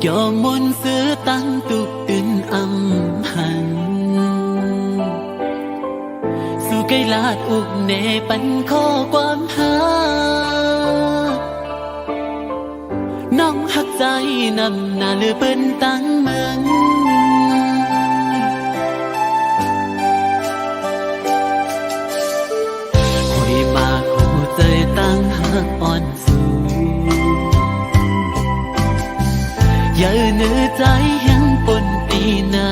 cho muôn xưa tăng tục tin âm hànhสู่cây lạt ục nềปันข้อความหาน้องหักใจนำหน้าเลือเปิ้นตั้งเมืองหอยมากหัวใจตั้งหักอ่อนสู่อย่าเนื้อใจยังปนปีหน้า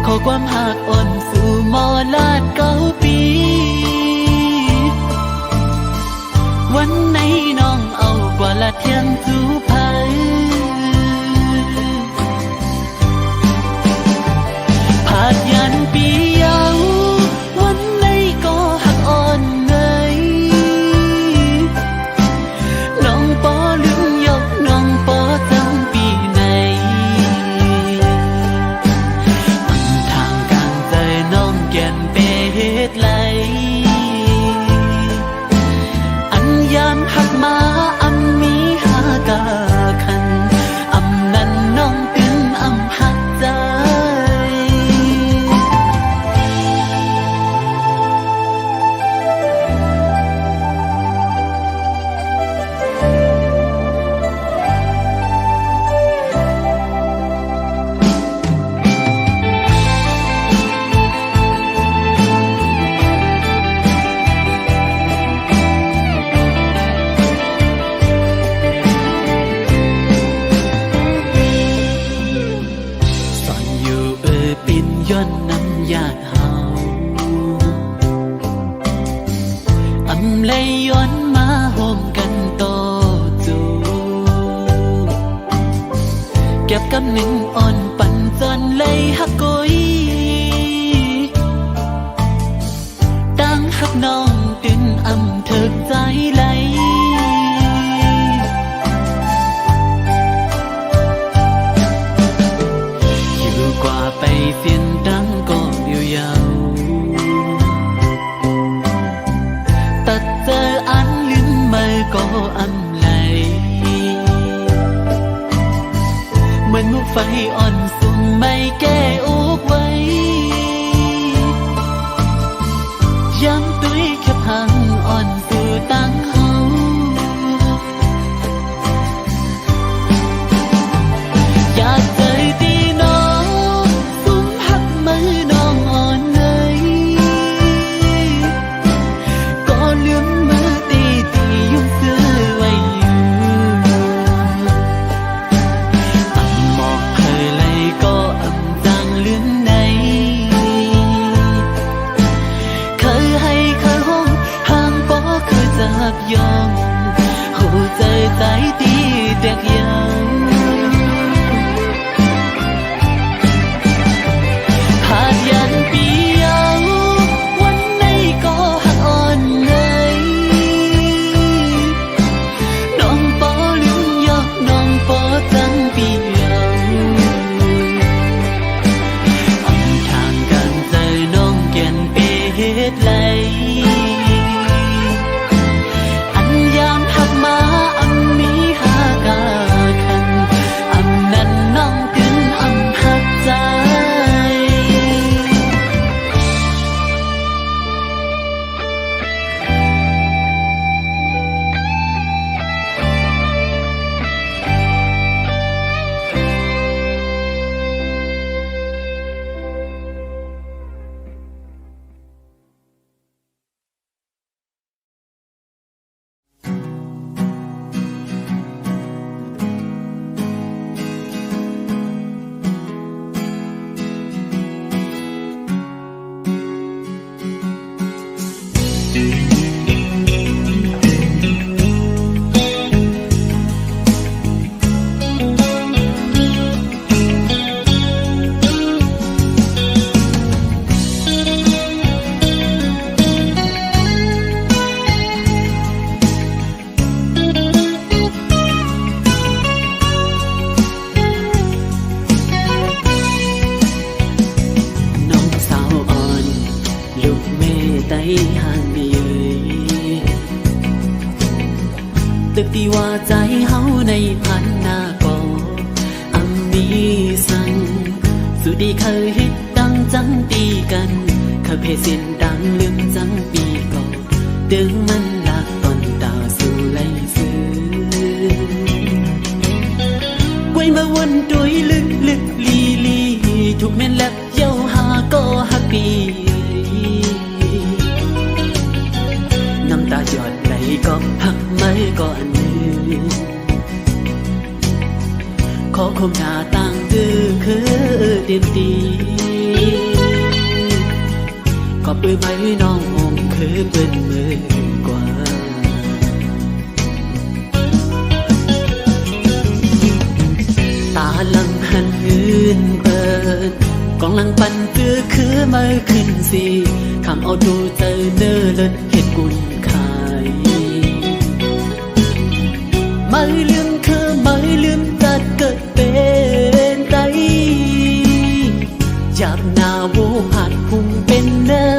ขอความหักอ่อนสู่หมอลาด9 ปีวันไหนน้องเอากว่าละเทียงจูภัยผาดยันปีเยาวันไหนก็หักอ่อนเงยน้องปอลืมยกน้องปอจังปีไหนทางกลางใจน้องแก่นเป็ดไหลอันยามหักมาอำมีหากาคันอำนั้นน้องตึงอำหักใจย้อนน้ำยาดเฮาอำเลยย้อนมาโฮมกันโตจูเก็บกำหนึ่งอ่อนปั่นจนเลยหักกุยตั้งหักน้องตึนอำเถิกใจไหลอยู่กว่าไปเสียนดังก็ยาวตัดเจออันลืมมือก็อำไหลเหมือนมุกไฟอ่อนสุ่มไม่แก้อุกไว้ย้ำตุ้ยแค่พังอ่อนสู่ตั้งเฮาอยากเจอตีน้องสุ่มหักมือน้องอ่อนเลยก็ลืมมือตียุ่งซื้อไว้อยู่อำมอกเคยเลยก็อำจางลืมในเคยให้เคยห้อง ตึกที่ว่าใจเฮาในพันนาก่ออำมีสั่งสุดีเคยเฮ็ดดังจังตีกันเคยเพเสียนดังลืมจังปีก่อดึงมันลากตอนตาสู่ไหลซื้อกวยมาวนตุยลึกลึกลีลีทุกแม่นแลบเย้าหาก็ฮักปีน้ำตาหยดไหลก็หักไม่ก่อนนึงขอคมหน้าต่างคือเด่นดีก็ปื้มไม้น้ององคือเปิ้นมือกว่าตาลังหันหืนเปิดกองลังปันคือมาขึ้นสิคำเอาดูเจอเนื้อเลิศเห็ดกุนขายไม่ลืมคือไม่ลืมตัดเกิดเป็นไตหยาบหน้าโวผัดพุ่งเป็นเนื้อ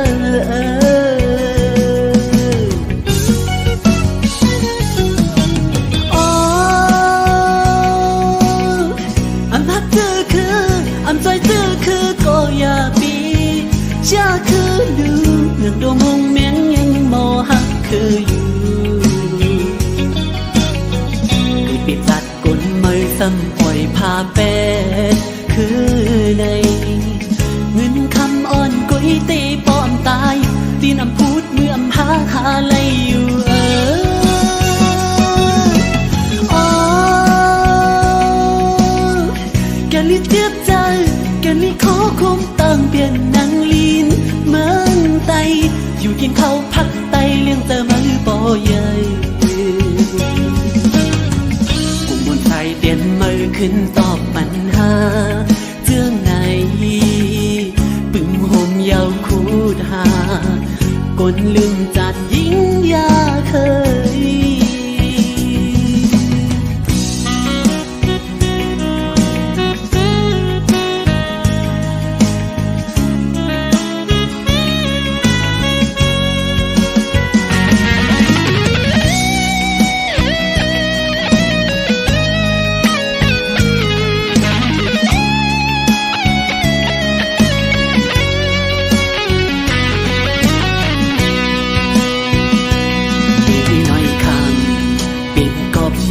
จะคือดูเรื่องดวงหงเมียงยังมอหักคืออยู่คือปิดตัดกุนไม่ซ้ำปล่อยพาเป็ดคือในเงินคำอ่อนกุยตีปอมตายตีนำพูดเมื่อมหาไหลอยู่แกลิเทียบใจแกลิขอคุมตั้งเปลี่ยนนางลีนเมืองไตอยู่กินข้าวพักไตเลี้ยงเตอมือปอใหญ่กุมมนไทยเตียนมือขึ้นตอบปัญหาเจื้องไหนปึงโฮมยาวคูดหากนลืมจัดยิ่งยาเคย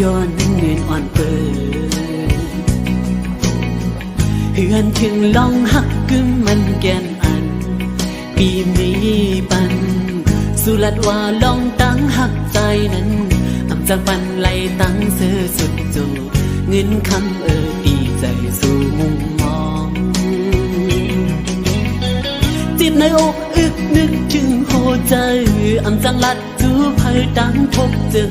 ย้อนเงินอ่อนเปิดเฮือนถึงลองหักกึมมันแกนอันปีมีปันสุลัดว่าลองตั้งหักใจนั้นอำจากปันไหลตั้งเสือสุดจูเงินคำดีใจสู่มุมมองจิตในอกอึกนึกถึงโหใจอำจังลัดจูเผยตั้งทบเจอ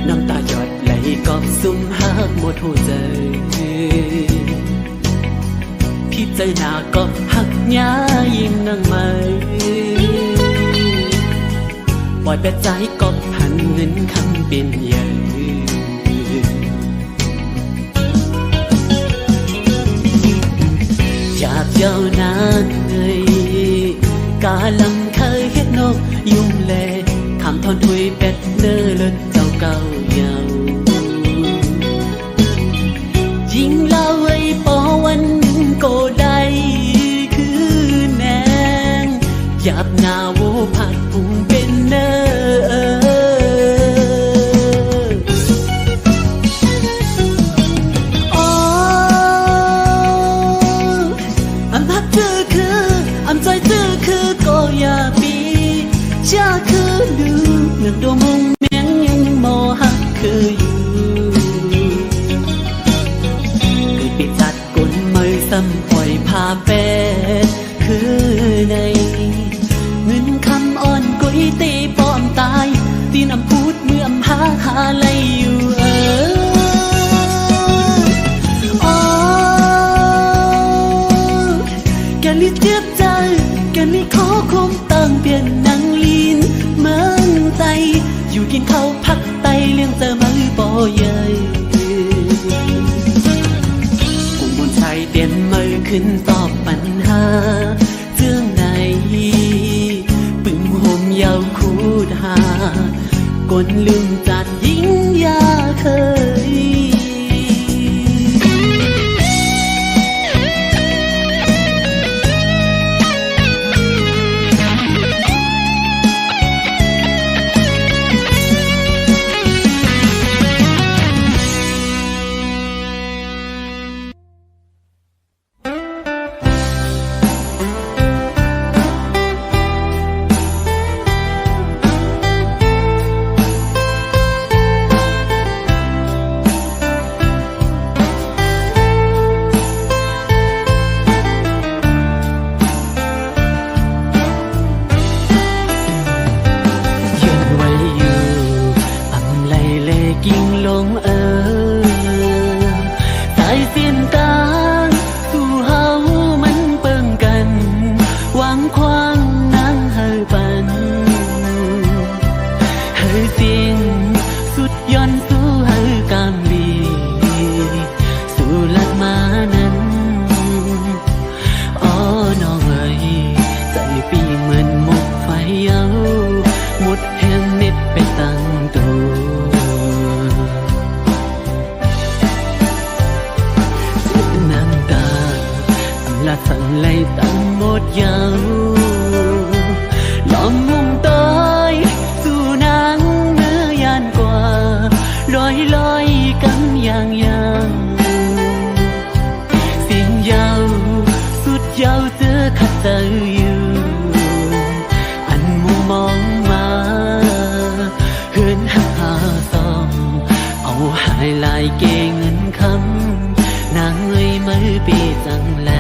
น้ำตาหยดไหลกอบซุ่มหักหมดหัวใจพี่ใจหน้าก็หักยายิ่งนั่งไม่ปล่อยแปดใจก็พันเงินคำเป็นใหญ่จากยาวนานเลยกาลังเคยเฮ็ดนกยุ่งแลคำทอนถุยเป็ดเนื้อเลิศเจ้าเก่าเยายิ่งเล่าไว้ปอวันก็ได้คือแนงหยาบหน้าโวผัดพุ่งเป็นเนื้ออำพักเธอคืออำใจเธอคือก็อย่าปีจะคือดูเรื่องดวงหงเมียงยังมอหักคืออยู่คือปิดจัดกุนมือซ้ำปล่อยพาเป็ดคือในเงินคำอ่อนกุยตีปอมตายตีนำพูดเมื่อมหาไหลอยู่แกลิเทียบใจแกลิขอคมตั้งเปลี่ยนนางลีนเมืองไตอยู่กินข้าวพักไตเลี้ยงเตอมือปอใหญ่กุมมนไทยเตียนมือขึ้นตอบปัญหาเจื้องไหนปึงโฮมยาวคูดหา กนลืมจัดยิ่งยาเคยกิ่งลงสายเสียนตางสู่เฮามันเปิงกันหวังควางนางเฮอปันเฮอเสียงสุดย้อนสู่เฮอกามลีสู่ลัดมานั้นอ๋อน้องเอ๋ยใจปีเหมือนหมกไฟเย้าหมดแห่งเน็ดไปตั้งตัวละสั่งไล่ตั้งหมดยาวล้อมมุงต้อยสู่นางเนื้อยานกว่าลอยลอยกันอย่างเสียงยาวสุดยาวเจอขัดใจอยู่อันมุมมองมาเหินหาซองเอาหายลายเกเงินคำนางเอ้ยมือปีจังไร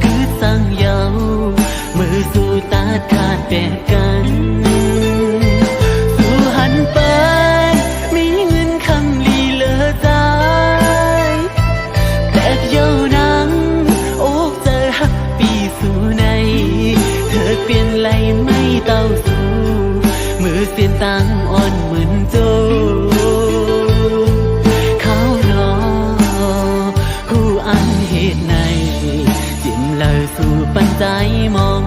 คือสั่งเยามือสู่ตาขาดแตกกันสู่หันไปมีเงินคำลีเลอใจแต่เย้านังโอกเจอหักปีสู่ในเธอเปลี่ยนไหลไม่เต้าสู่มือเสียนตังอ่อนเหมือนโจเขารอผู้อันเหตุในเลยสู่ปัญใจมอง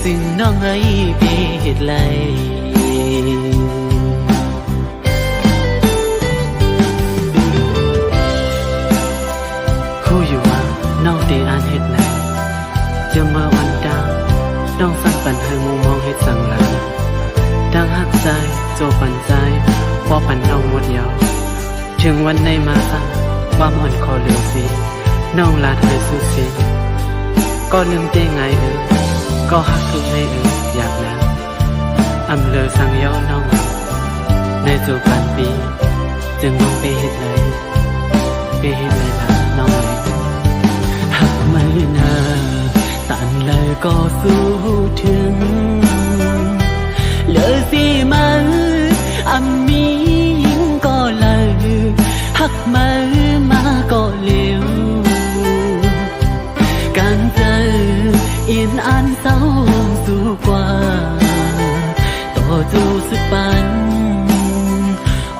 ซึ่งน้องเอ้ยเปเหตุไรคู่อยู่ว่าน้องเตอ่านเหตุไรจะมาวันดาวน้องสั่งปันให้มุมมองเหตุสั่งหลังดังหักใจโจปันใจพอปันน้องหมดยาวถึงวันในมาสั่งว่ามันคอเหลือสีน้องลาไทยสุดสีก็ลืมเจงไงก็หักทุกในอยากนั้นอำเลอสั่งย้อนน้องในจูปันปีจึงมองไปเห็ดเลยล่ะน้องหักไม่นาตันเลยก็สู้ถึงเลยสิมันอำมียิ่งก็เลยหักมือมาก็เลี้ยวการเจออินอันเศร้าสู่กว่าต่อจูสุดปัน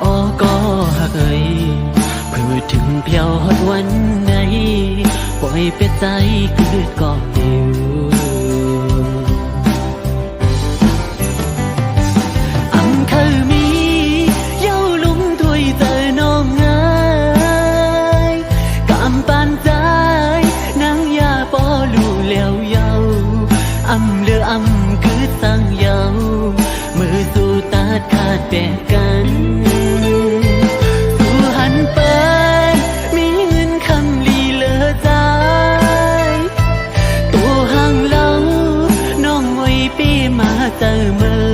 อ้อก็หักเอ่ยเพื่อถึงเพียวหดวันไหนปล่อยเปียใจเกิดก่อนเดียวอำเคยมีเย้าลุงถวยเจอน้องง่ายกำปานใจแล้วเยาอำเลืออำคือสั่งเยามือสู่ตาขาดแตกกันสู่หันไปมีเงินคำลีเลอใจตัวห่างเล่าน้องไว้ปีมาเจอมือ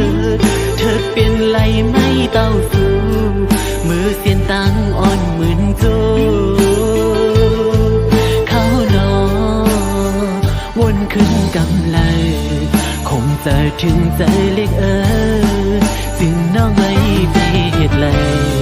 เธอเปลี่ยนไหลไม่เต้าสู่มือเสียนตังอ่อนเหมือนโจวนขึ้นกำเลยคงเจอถึงใจเล็กจึงน้องไม่เพียดเลย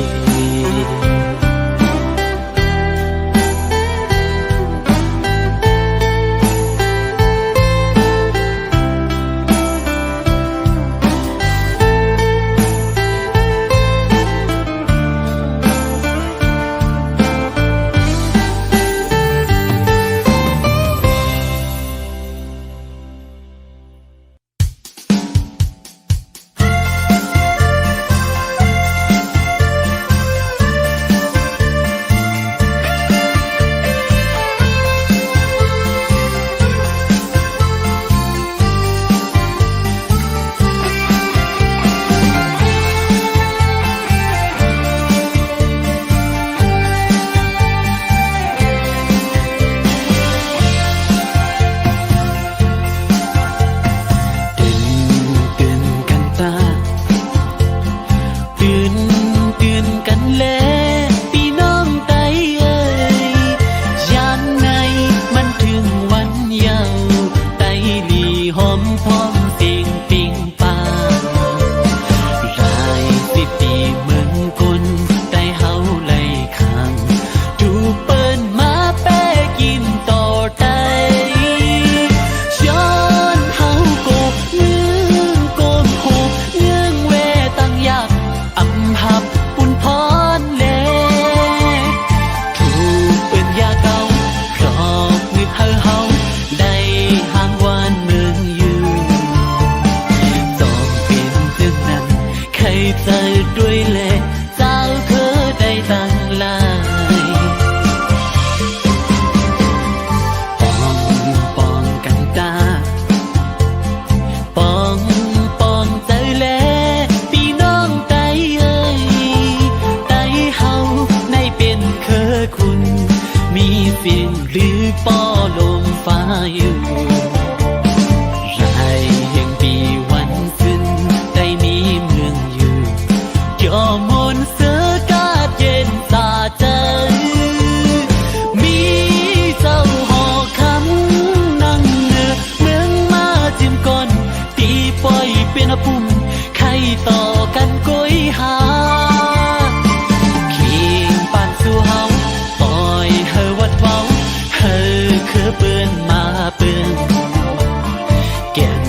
Kèn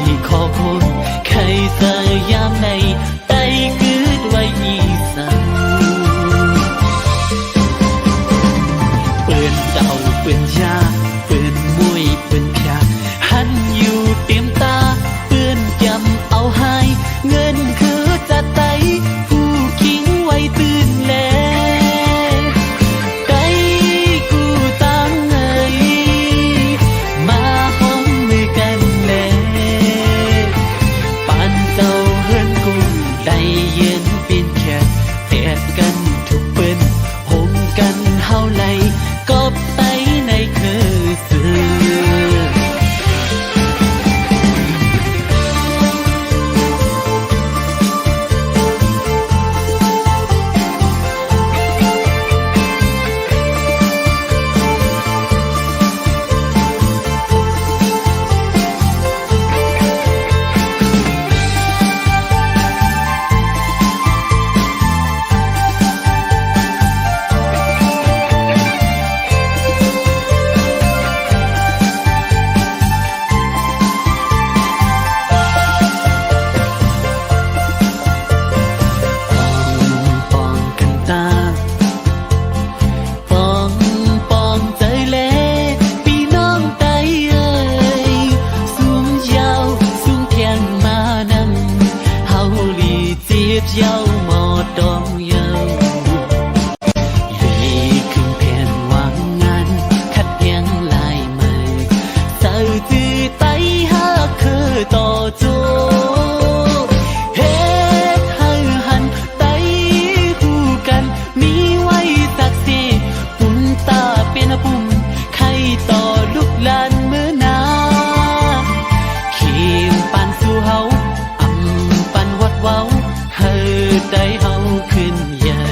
ly khó khôn khai giờ yam này tay cứ quay y sầuปืนเก่าปืนยาปืนมวยปืนแขกหันอยู่เตรียมตาปืนยำเอาให้เงินคือจะไตผู้คิงไว้ตื่นแลไกกูตั้งเอ่ยมาพร้อมมือกันแลปานเจ้าเฮือนกุ้งได้เย็นเป็นแขกแตดกันทุกปืนโหมกันเฮาไหลกบไตในคือสื่อเย้าหมอดองเย้าลีขึ้นแผ่นวางงานขัดแย้งลายมือเศร้าจือไตหาคือต่อโจเฮ็ดให้หันไตคู่กันมีไว้สักสิปุ่นตาเป็นปุ่มไข่ต่อลูกหลานเมื่อนาเขียนปันสู่เฮาอำปันวัดเว้าได้เฮาขึ้นใหญ่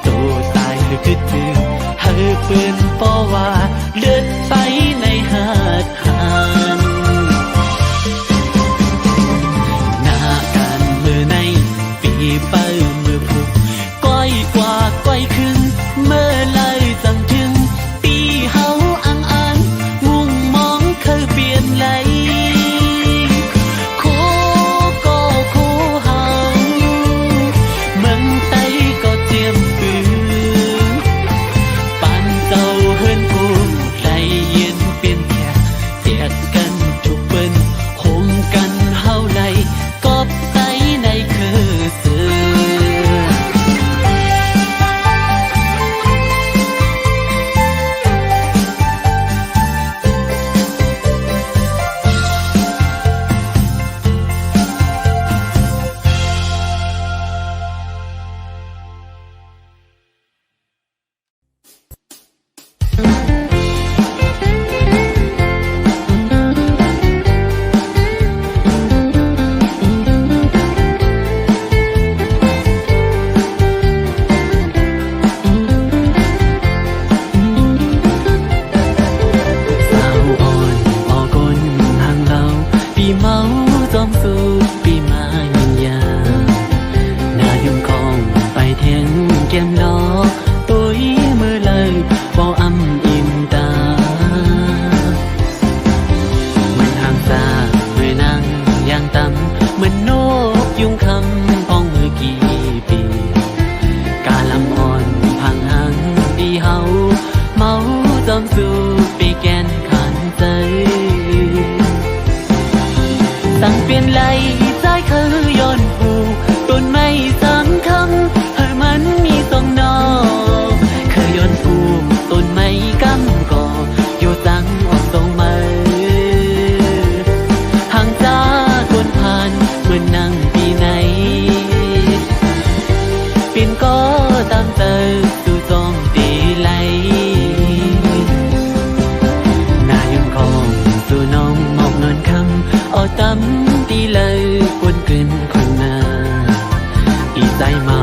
โตตายหรือคือถือเฮาปืนป้อว่าเลือดไปในหาดหันหน้าการมือในปีเป้ามือผูกก้อยกว่าก้อยขึ้นเมื่อไล่จำถึงปีเฮาอังอันมุ่งมองเคยเปลี่ยนไหลสั่งเปลี่ยนไหลใจคือย้อนผูต้นไม้สังคำให้มันมีสองนอเคยย้อนผูต้นไม้กำก่ออยู่สังออกสองมือห่างจ้าต้นผ่านเหมือนนั่งปีไหนเป็นก็ตามเติมสู่จอมตีไหลนายังคงสู่น้องมองนอนคำเอาตำตีเลยปนกลืนคนนาอีใจเมา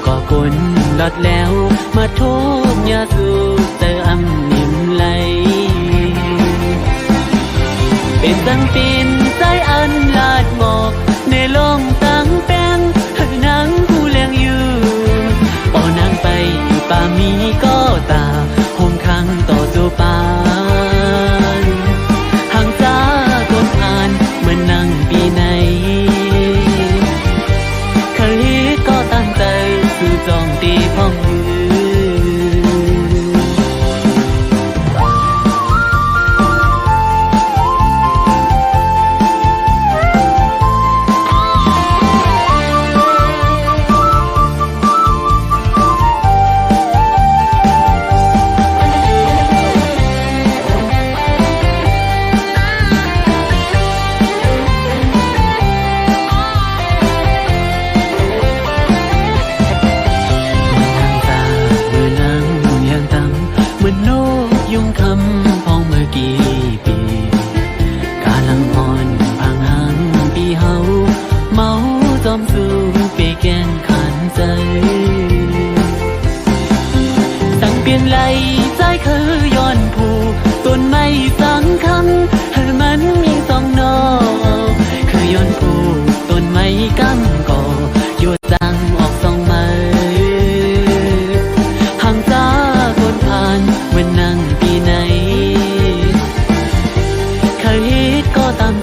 ก็กลลดแล้วมาทุบยาสูบเจออำนิ่มไหลเป็นตั้งตีนใจอันลาดหมอกในลมตั้งแป้งให้นางผู้เลี้ยงอยู่ปอนางไปป่ามีก็ตาห่มขังต่อสู่ปานห่างจ้า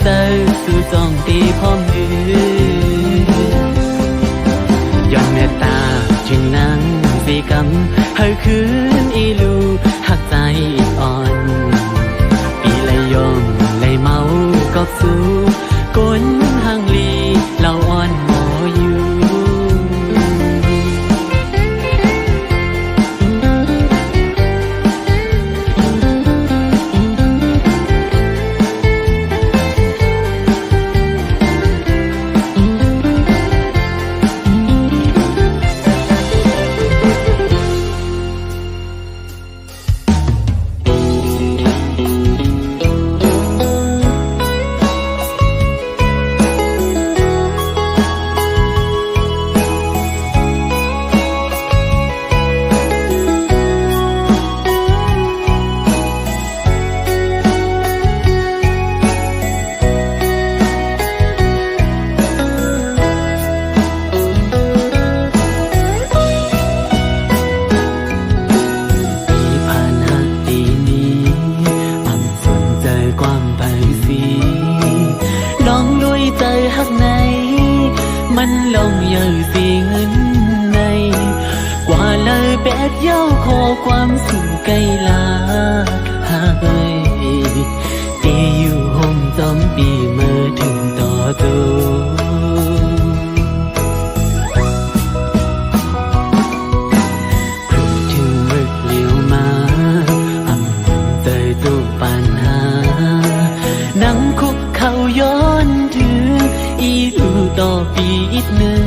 tơ su dòng tì phom ngưย้อนแม่ตาจึงนั่งสีกำเฮาคืนอีลูหักใจอ่อนปีเลยยมเลยเมากอบสู้ก้นห่างลีเล่าอ่อนหมออยู่มันลงเยอะสีเงินในกว่าเลยแบดเย้าขอความสุขไกลลาหาเอ้ยเตอยู่ห้องจอมปีเมื่อถึงต่อตัวพูดถึงมึกเลี้ยวมาอำมันใจตัวปัญหานั่งคุกเขาย้อนถึงอีลูต่อปีอีกหนึ่ง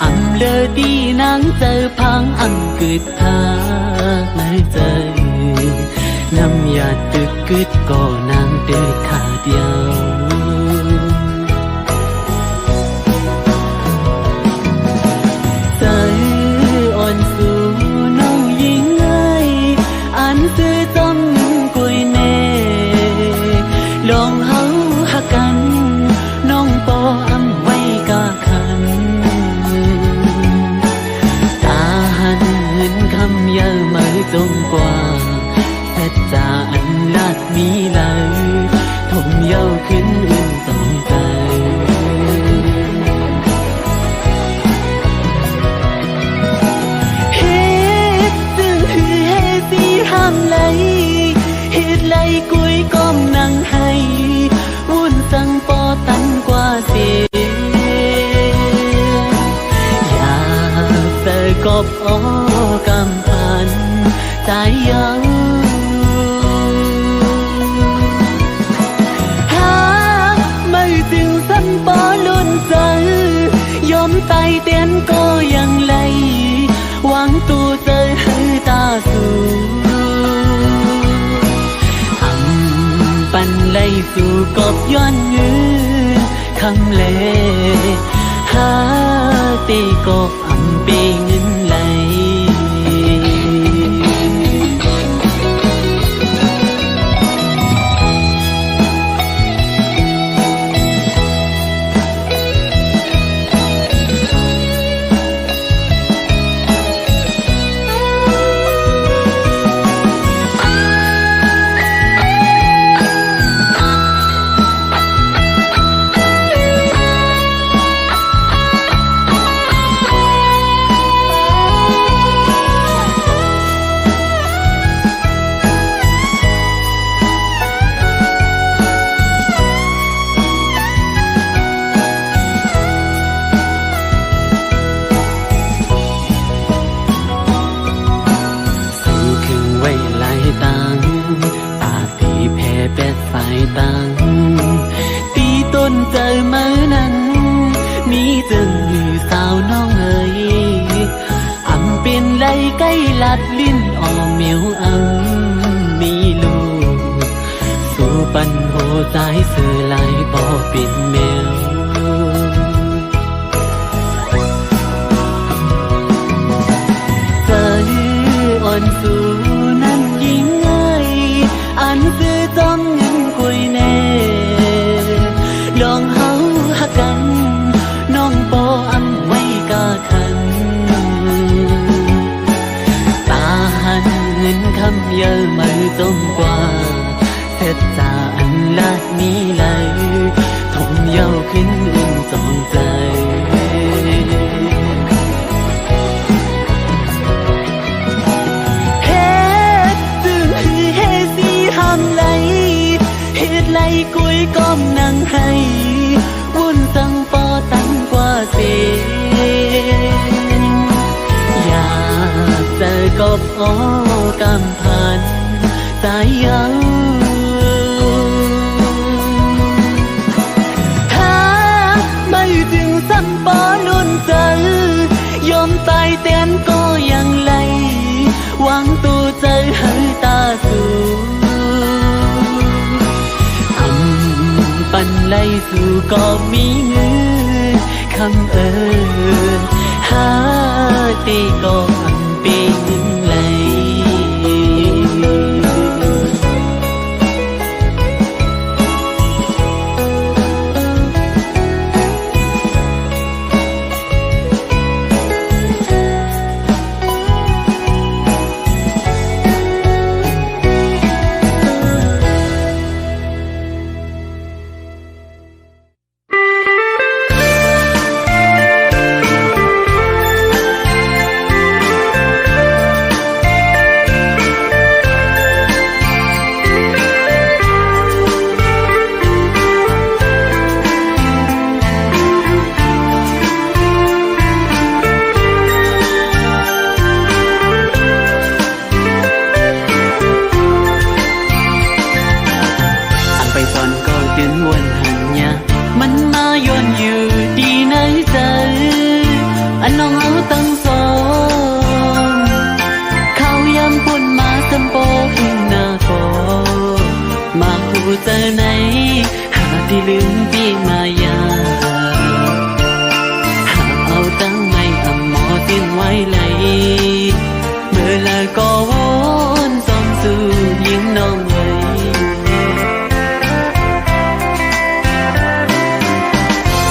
อำเลอดีนางเจอพังอำกึดทางไม่เจอน้ำยาตึกกึดก็นางเดือดขาเดียวใจอ่อนสู่น้องยิงไงอันซื้อจอมกุยเน่ลองเฮาหักกันน้องปออำไว้กะคันตาหันเงินคำเยอะมาจงกว่าแท้จาอันลาดมีเลยทมเย้าขึ้นอื่นต้องใจเฮ็ดจึงคือเฮสีห้ามไหลเฮ็ดไหลกุยก้มนั่งให้วุ่นสังปอตันกว่าเสียอยากเจอกบอ้อกำพันใจยังหาไม่จึงสันปอลุ่นใจยอมตายเตียนก็ยังไหลหวังตัวเจอให้ตาสู่ปันไลสู่กบย้อนยืนคำเลหาตีกบอำเปเงินไหลตีต้นเจอเมื่อนั้นมีจึงหรือสาวน้องเอ๋ยอำเป็นไหลใกล้ลัดลิ้นออมเหมียวอำมีลูกสู่ปันโหใจเสือไหลปอเป็นแมวใจอ่อนสู่นั้นยิ่งไงอันซื้อจอมเงินกุยเน่ลองเฮาหักกันน้องปออำไว้กะคันตาหันเงินคำเยอะไม่จมกว่าเสร็จจาอัน ลาดมีไหลทงเย้าขึ้นอุ่นสองใจเฮ็ดจึงคือเฮสีห้ามไหลเฮ็ดไหลกุยก้มนั่งให้วุ่นสังปอตั้งกว่าเสอยากเจอกบกำพันสายเย้าถ้าไม่จึงสังปอลุ่นเจอยอมตายเต้นก็ยังไหลหวังตัวเจอให้ตาสูปันไลสู่ก็มีเงินคำหาตีก็อันเป็นไหลเจอไหนหาที่ลืมที่มายาหาเอาตั้งไม่อำหมอสิ้นไว้เลยเมื่อละก็วนสมสู่ยิ้มน้องไว้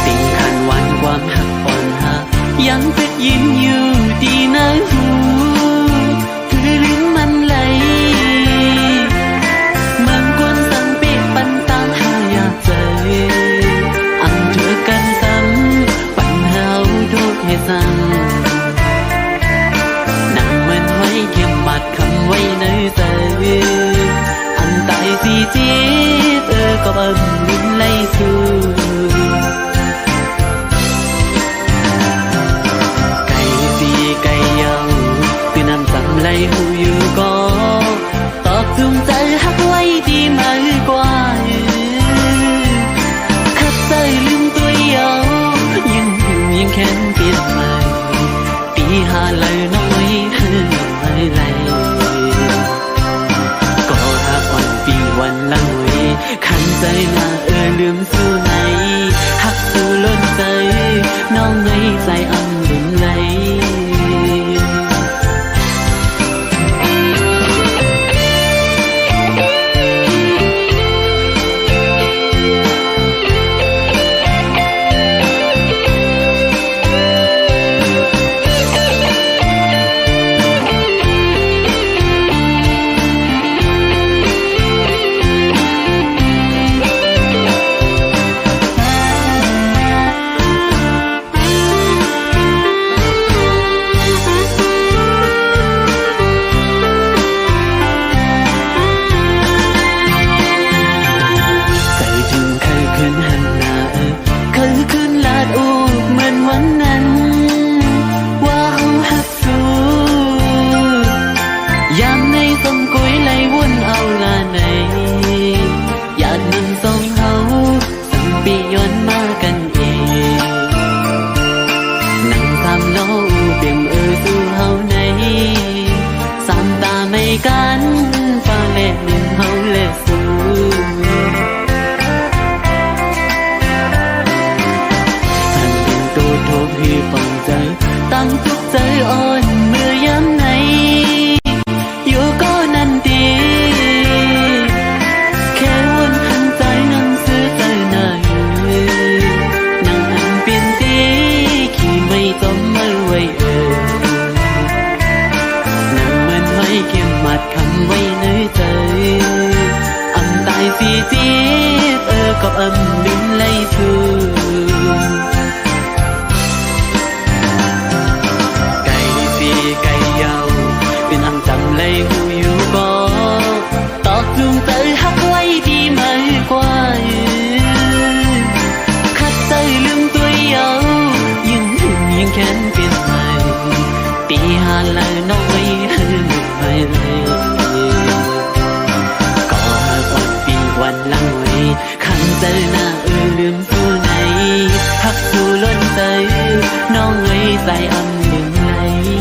สิ่งขันวันความหักอ่อนหักยังเป็นยิ้มอยู่ดีนะหูคือลืมมันไหลนั่งมันไว้เข็มบัดคำไว้ในใจอันตายสิจีบก็บังลิ้นไล่สู่ไก่สีไก่เยาคือน้ำจำไหลหูอยู่ก็ตอบจุงใจหักไว้ดีมากกว่าขัดใจลืมตัวเยายิ่งแค้นปิดไปปีหาเลยน้อยให้ไหลก็รักวันปีวันละหน่วยขันใจมาลืมสู่ไหนหักสู่ล้นใจน้องในใจอันลุ่มไหลกันฟ้าเล่นเฮาเล่สูท่านเป็นตัวโทษให้ฟังใจตั้งทุกใจอ่อนเมื่อย้ำไหนอยู่ก็นั่นดีแค่วนหันใจนั่งซื้อใจหน่อยนั่งหันเปลี่ยนตีขี่ไม่จมไม่ไหวเข้มมัดคำไว้ในใจอันตายสิจี có âm đến lấy thương cây phi cây dầu bên ăn chậm lấy hù yêu có tọt dung tới hắc quay đi mới qua khát tay lưng tôi yêu nhưng khen phiền này tí hà lời nói hơn người có quan vì quan lăng người khăn tới na lương xu này hắc xu luôn tới nó người dài âm đừng lấy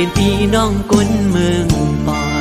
เป็นพี่น้องคนเมืองปอน